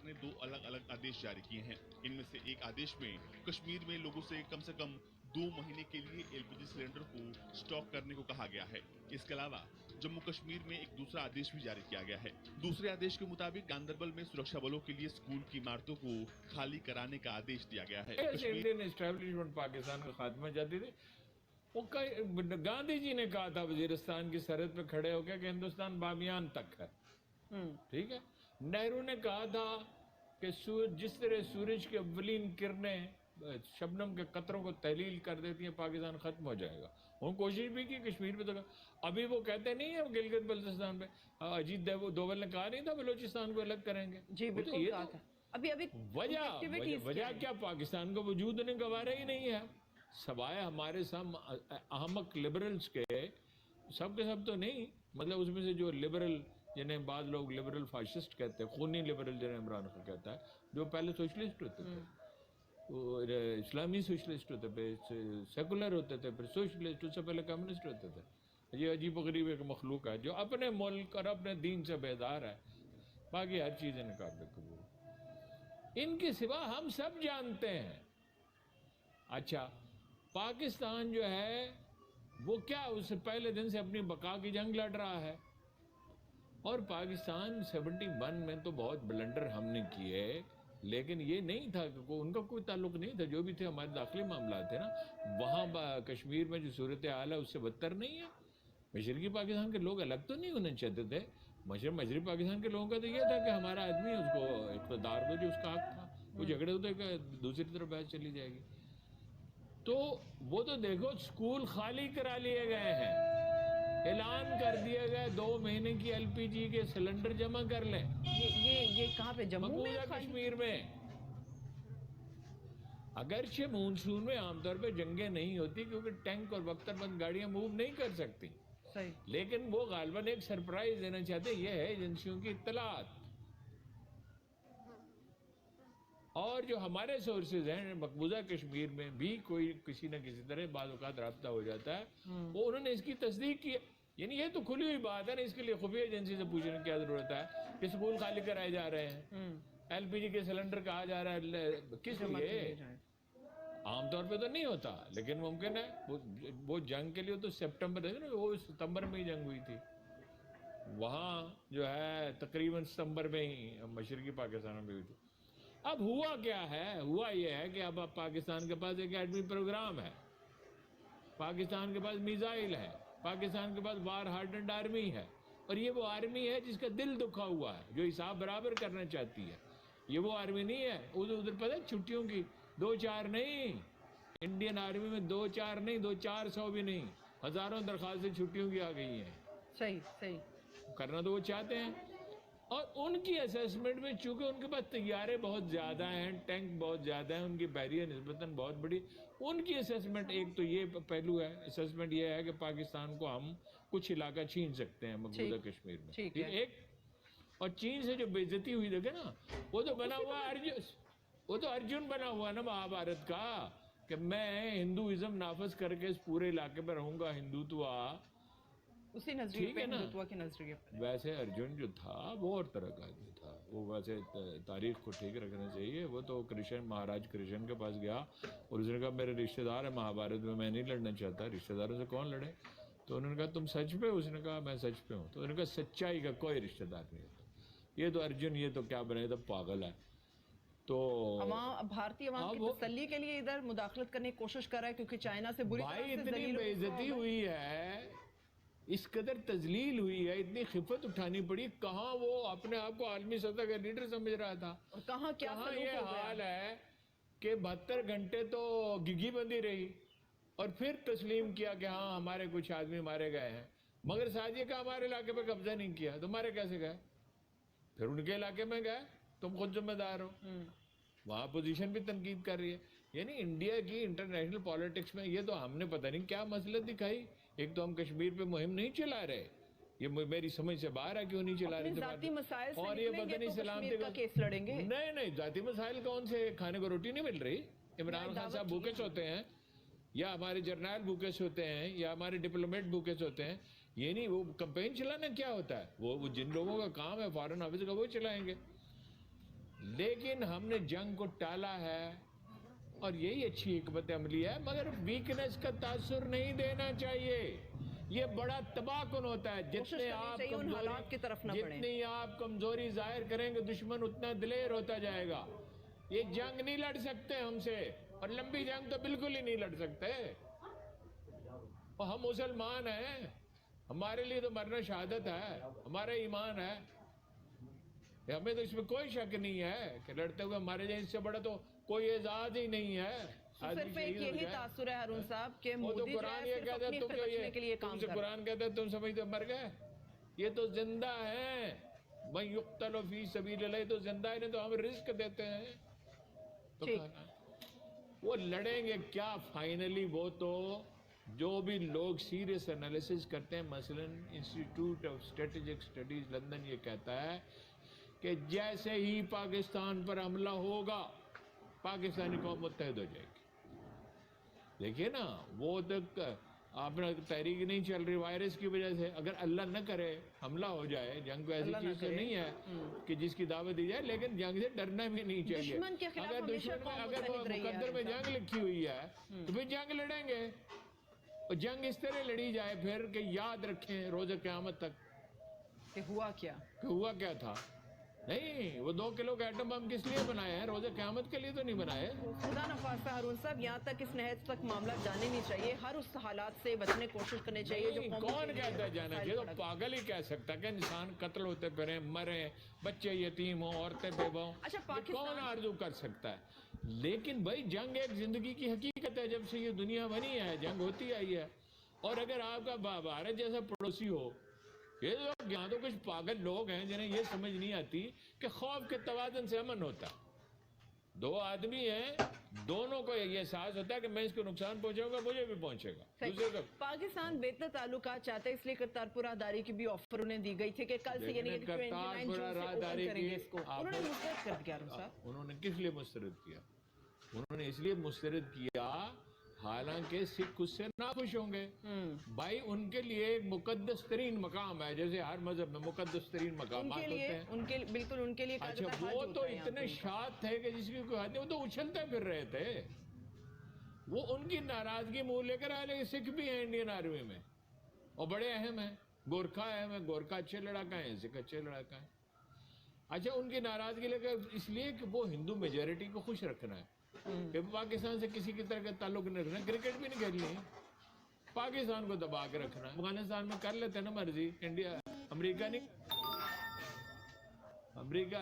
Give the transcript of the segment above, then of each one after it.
ने 2 अलग-अलग आदेश जारी किए हैं। इनमें से एक आदेश में कश्मीर में लोगों से कम 2 महीने के लिए एलपीजी सिलेंडर को स्टॉक करने को कहा गया है। इसके अलावा जम्मू कश्मीर में एक दूसरा आदेश भी जारी किया गया है। दूसरे आदेश के मुताबिक गांदरबल में सुरक्षा बलों के लिए स्कूल की इमारतों को खाली कराने का आदेश दिया गया है। इंडियन एस्टेब्लिशमेंट पाकिस्तान का खात्मा चाहती थी। वो गांधी जी ने कहा था वजीरिस्तान की सरहद पे खड़े होकर कि हिंदुस्तान बामियान तक है। ठीक है। नेहरू ने कहा था कि जिस तरह सूरज की अव्वलीन किरणें शबनम के कतरों को तहलील कर देती हैं, पाकिस्तान खत्म हो जाएगा। उन्होंने कोशिश भी की कश्मीर पे, तो अभी वो कहते नहीं है गिलगित बल्तिस्तान पे, अजीत दोवल ने कहा नहीं था बलोचिस्तान को अलग करेंगे। जी बिल्कुल कहा था। अभी वजह क्या, पाकिस्तान का वजूद ने गवारा ही नहीं है, सवाए हमारे सब अहमक लिबरल्स के, सब के सब तो नहीं, मतलब उसमें से जो लिबरल, जिन्हें बाद लोग लिबरल फाशिस्ट कहते हैं, खूनी लिबरल जिन्हें इमरान खान कहता है, जो पहले सोशलिस्ट होते थे, और इस्लामी सोशलिस्ट होते थे, सेकुलर होते थे, फिर सोशलिस्ट, उससे पहले कम्युनिस्ट होते थे। ये अजीब गरीब एक मखलूक है जो अपने मुल्क और अपने दीन से बेदार है, बाकी हर चीज़ इन्हें काबिल कबूल। इनके सिवा हम सब जानते हैं। अच्छा, पाकिस्तान जो है वो क्या उससे पहले दिन से अपनी बका की जंग लड़ रहा है, और पाकिस्तान 71 में तो बहुत ब्लंडर हमने किए, लेकिन ये नहीं था कि उनका कोई ताल्लुक नहीं था, जो भी थे हमारे दाखिली मामला थे ना। वहाँ कश्मीर में जो सूरत हाल है उससे बदतर नहीं है। मशरकी पाकिस्तान के लोग अलग तो नहीं होना चाहते थे, मशरकी पाकिस्तान के लोगों का तो ये था कि हमारा आदमी उसको इक़्तिदार दो, जो उसका हक था, वो झगड़े होते कि दूसरी तरफ बहस चली जाएगी। तो वो तो देखो, स्कूल खाली करा लिए गए हैं, ऐलान कर दिया गया 2 महीने की एलपीजी के सिलेंडर जमा कर लें। ये कहाँ पे, जम्मू में, कश्मीर में। अगरचे मानसून में आमतौर पे जंगें नहीं होती क्योंकि टैंक और बख्तरबंद गाड़ियां मूव नहीं कर सकती, सही, लेकिन वो गालिबन एक सरप्राइज देना चाहते, ये है एजेंसियों की इत्तलात। और जो हमारे सोर्सेज हैं मकबूजा कश्मीर में भी कोई किसी न किसी तरह बाद औक़ात राब्ता हो जाता है, वो उन्होंने इसकी तस्दीक की। यानी ये तो खुली हुई बात है ना, इसके लिए खुफिया एजेंसी से पूछने की क्या जरूरत है कि स्कूल खाली कराए जा रहे हैं, एलपीजी के सिलेंडर कहा जा रहा है, किस लिए? आमतौर पे तो नहीं होता, लेकिन मुमकिन है वो जंग के लिए तो सितंबर, वो सितंबर में ही जंग हुई थी, वहाँ जो है तकरीबन सितंबर में ही मशरकी पाकिस्तान में हुई थी। अब हुआ क्या है, हुआ ये है कि अब पाकिस्तान के पास एक एटमी प्रोग्राम है, पाकिस्तान के पास मिसाइल है, पाकिस्तान के पास वार हार्डन्ड आर्मी है, और ये वो आर्मी है जिसका दिल दुखा हुआ है, जो हिसाब बराबर करना चाहती है। ये वो आर्मी नहीं है उधर पता है छुट्टियों की 2-4 नहीं, इंडियन आर्मी में 2-4 नहीं, 200-400 भी नहीं, हजारों दरखास्तें छुट्टियों की आ गई हैं। सही सही करना तो वो चाहते हैं, और उनकी असेसमेंट में चूंकि उनके पास तैयारे बहुत ज़्यादा हैं, टैंक बहुत ज़्यादा हैं, उनकी बैरियर निस्बतन बहुत बड़ी, उनकी असेसमेंट एक तो ये पहलू है, असेसमेंट ये है कि पाकिस्तान को हम कुछ इलाका छीन सकते हैं मकबूजा कश्मीर में, ठीक है। एक और चीन से जो बेइज्जती हुई देखे ना, वो तो बना हुआ अर्जुन, वो तो अर्जुन बना हुआ ना महाभारत का, कि मैं हिंदुइज्म नाफज करके इस पूरे इलाके पर रहूंगा, हिंदुत्व उसी नजरिए पे, हिंदुत्व के नजरिए पे। वैसे अर्जुन जो था वो और तरह का आदमी था, वो वैसे तारीख को ठीक रखना चाहिए। वो तो कृष्ण, महाराज कृष्ण के पास गया और उसने कहा मेरे रिश्तेदार है महाभारत में, मैं नहीं लड़ना चाहता, रिश्तेदारों से कौन लड़े? तो उन्होंने कहा तुम सच पे? उसने कहा मैं सच पे हूँ। तो उन्होंने कहा सच्चाई का कोई रिश्तेदार नहीं होता। ये तो अर्जुन, ये तो क्या बने, तो पागल है। तो भारतीय अवाम की तसल्ली के लिए इधर मुदाखलत करने की कोशिश कर रहा है, क्योंकि चाइना से बुरी भाई इतनी बेइज्जती हुई है, इस कदर तजलील हुई है, इतनी खिफत उठानी पड़ी। कहाँ वो अपने आप को आलमी सतह का लीडर समझ रहा था, और कहाँ ये हाल है कि 72 घंटे तो घिघी बंदी रही और फिर तस्लीम किया कि हाँ हमारे कुछ आदमी मारे गए हैं, मगर साजिए का हमारे इलाके पे कब्जा नहीं किया, तुम्हारे कैसे गए? फिर उनके इलाके में गए, तुम खुद जिम्मेदार हो। वहाँ पोजीशन भी तनकीद कर रही है। यानी इंडिया की इंटरनेशनल पॉलिटिक्स में ये तो हमने पता नहीं क्या मसलत दिखाई। एक तो हम कश्मीर पे मुहिम नहीं चला रहे, ये मेरी समझ से बाहर है, क्यों नहीं चला रहे? जाती मसाइल से और ये पता नहीं सलामती का केस लड़ेंगे। नहीं, जाती मसाइल कौन से? खाने को रोटी नहीं मिल रही? इमरान खान साहब भूखे होते हैं, या हमारे जर्नल भूखे होते हैं, या हमारे डिप्लोमेट भूखे होते हैं? ये नहीं, वो कैंपेन चलाना क्या होता है? वो जिन लोगों का काम है फॉरेन ऑफिस का, वो चलाएंगे। لیکن ہم نے جنگ کو ٹالا ہے اور یہی اچھی حکمت عملی ہے، مگر ویکنس کا تاثر نہیں دینا چاہیے. یہ بڑا تباہ کن ہوتا ہے. جتنے آپ کمزوری ظاہر کریں گے دشمن اتنا دلیر ہوتا جائے گا. یہ جنگ نہیں لڑ سکتے ہم سے، اور لمبی جنگ تو بالکل ہی نہیں لڑ سکتے. اور ہم مسلمان ہیں، ہمارے لیے تو مرنا شہادت ہے، ہمارا ایمان ہے. ہمیں تو اس میں کوئی شک نہیں ہے کہ لڑتے ہوئے ہمارے جیسے اس سے بڑا تو کوئی اعزاز ہی نہیں ہے. صرف ایک یہی تاثر ہے ہارون صاحب کہ وہ تو مودی قرآن یہ کہتا ہے تم سے قرآن کہتا ہے تم سمجھتے مر گئے. یہ تو زندہ ہیں. من یقتل فی سبیل اللہ، تو زندہ ہے، تو ہم رزق دیتے ہیں. تو وہ لڑیں گے کیا فائنلی؟ وہ تو جو بھی لوگ سیریس انالیسس کرتے ہیں، مثلا institute of strategic studies London یہ کہتا ہے کہ جیسے ہی پاکستان پر حملہ ہوگا پاکستانی قوم متحد ہو جائے گی. دیکھیے نا، وہ تک آپ نے تحریک نہیں چل رہی وائرس کی وجہ سے. اگر اللہ نہ کرے حملہ ہو جائے، جنگ کو ایسی چیز تو نہیں ہے کہ جس کی دعوت دی جائے، لیکن جنگ سے ڈرنا بھی نہیں چاہیے. اگر دشمن میں اگر مقدر میں جنگ لکھی ہوئی ہے تو پھر جنگ لڑیں گے. اور جنگ اس طرح لڑی جائے پھر کہ یاد رکھیں روز قیامت تک کہ ہوا کیا تھا. نہیں، وہ 2 کلو کا ایٹم بم کس لیے بنایا ہے؟ روز قیامت کے لیے تو نہیں بنائے. خدا نخواستہ ہارون صاحب، یہاں تک اس نہج تک معاملہ جانے نہیں چاہیے. ہر اس حالات سے بچنے کی کوشش کرنی چاہیے جو کون کہتا ہے جانا چاہیے؟ تو پاگل ہی کہہ سکتا کہ انسان قتل ہوتے پھریں، مریں، بچے یتیم ہوں، عورتیں بیوہ ہوں. کون آرزو کر سکتا ہے؟ لیکن بھائی جنگ ایک زندگی کی حقیقت ہے. جب سے یہ دنیا بنی ہے جنگ ہوتی آئی ہے. اور اگر آپ کا بھارت جیسا پڑوسی ہو، یہ لوگ یہاں تو کچھ پاگل لوگ ہیں جنہیں یہ سمجھ نہیں آتی کہ خوف کے توازن سے امن ہوتا. 2 آدمی ہیں، دونوں کو یہ احساس ہوتا ہے کہ میں اس کو نقصان پہنچاؤں گا، مجھے بھی پہنچے گا. پاکستان بہتر تعلقات چاہتا ہے، اس لیے کرتارپور راہداری کی بھی آفر انہیں دی گئی تھی کہ کل سے یعنی انہوں نے کس لیے مسترد کیا؟ انہوں نے اس لیے مسترد کیا حالانکہ سکھ اس سے ناخوش ہوں گے. بھائی ان کے لیے ایک مقدس ترین مقام ہے، جیسے ہر مذہب میں مقدس ترین مقامات ہوتے ہیں. بالکل ان کے لیے. اچھا، وہ تو اتنے شاد تھے کہ جس کی کوئی حد نہیں، وہ تو اچھلتے پھر رہے تھے. وہ ان کی ناراضگی منہ لے کر آئے. لیکن سکھ بھی ہیں انڈین آرمی میں اور بڑے اہم ہیں. گورکھا اہم ہے، گورکھا اچھے لڑاکا ہیں، سکھ اچھے لڑاکا ہیں. اچھا، ان کی ناراضگی لے کر اس لیے کہ وہ ہندو میجورٹی کو خوش رکھنا ہے کہ پاکستان سے کسی کی طرح کا تعلق نہیں رکھنا. کرکٹ بھی نہیں کھیلنی ہے، پاکستان کو دبا کے رکھنا ہے. افغانستان میں کر لیتے نا مرضی. انڈیا امریکہ نہیں، امریکہ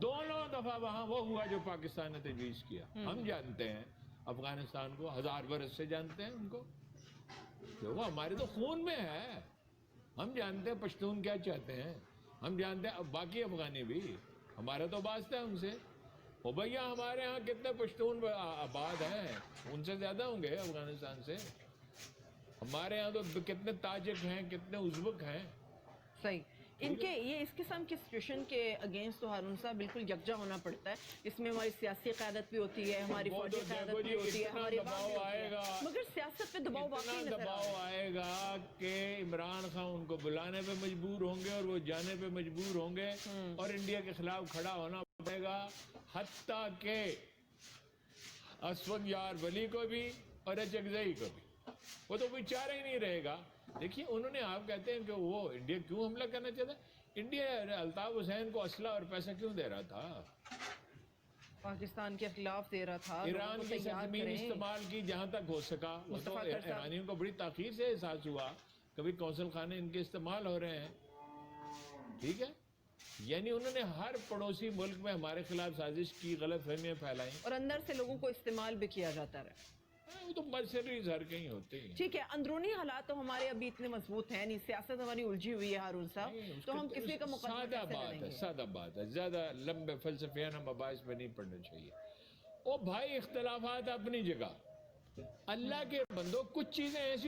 دونوں دفعہ وہاں وہ ہوا جو پاکستان نے تجویز کیا. ہم جانتے ہیں افغانستان کو، 1000 برس سے جانتے ہیں ان کو، وہ ہمارے تو خون میں ہے. ہم جانتے ہیں پشتون کیا چاہتے ہیں، ہم جانتے ہیں باقی افغانی بھی. ہمارا تو واسطہ ہے ان سے. وہ بھیا ہمارے ہاں کتنے پشتون آباد ہیں، ان سے زیادہ ہوں گے افغانستان سے. ہمارے ہاں تو کتنے تاجک ہیں، کتنے ازبک ہیں. صحیح. ان کے یہ اس قسم کی سچویشن کے اگینسٹ تو ہارون صاحب بالکل یکجا ہونا پڑتا ہے. اس میں ہماری سیاسی قیادت بھی ہوتی ہے، ہماری فوجی قیادت بھی ہوتی ہے، ہماری مگر سیاست پہ دباؤ واقعی نظر دباؤ آئے گا کہ عمران خان ان کو بلانے پہ مجبور ہوں گے اور وہ جانے پہ مجبور ہوں گے اور انڈیا کے خلاف کھڑا ہونا پڑے گا. حتیٰ کہ اسفند یار ولی کو بھی اور اچکزئی کو بھی. وہ تو کوئی چارہ ہی نہیں رہے گا. دیکھیے انہوں نے، آپ کہتے ہیں کہ وہ انڈیا کیوں حملہ کرنا چاہتا ہے؟ انڈیا الطاف حسین کو اسلحہ اور پیسہ کیوں دے رہا تھا؟ پاکستان کے خلاف دے رہا تھا. ایران کی سرزمین استعمال کی جہاں تک ہو سکا. ایرانیوں کو بڑی تاخیر سے احساس ہوا کبھی قونصل خانے ان کے استعمال ہو رہے ہیں. ٹھیک ہے، یعنی انہوں نے ہر پڑوسی ملک میں ہمارے خلاف سازش کی، غلط فہمیاں پھیلائیں اور اندر سے لوگوں کو استعمال بھی کیا جاتا رہا. وہ تو مرسری ہر کہیں ہوتے ہیں. ٹھیک ہے، اندرونی حالات تو ہمارے ابھی اتنے مضبوط ہیں نہیں، سیاست ہماری الجھی ہوئی ہے ہارون صاحب. تو ہم کسی کا مقدمہ سادہ بات ہے، زیادہ لمبے فلسفیانہ مباحث میں نہیں پڑھنا چاہیے. او بھائی، اختلافات اپنی جگہ. اللہ کے بندو، کچھ چیزیں ایسی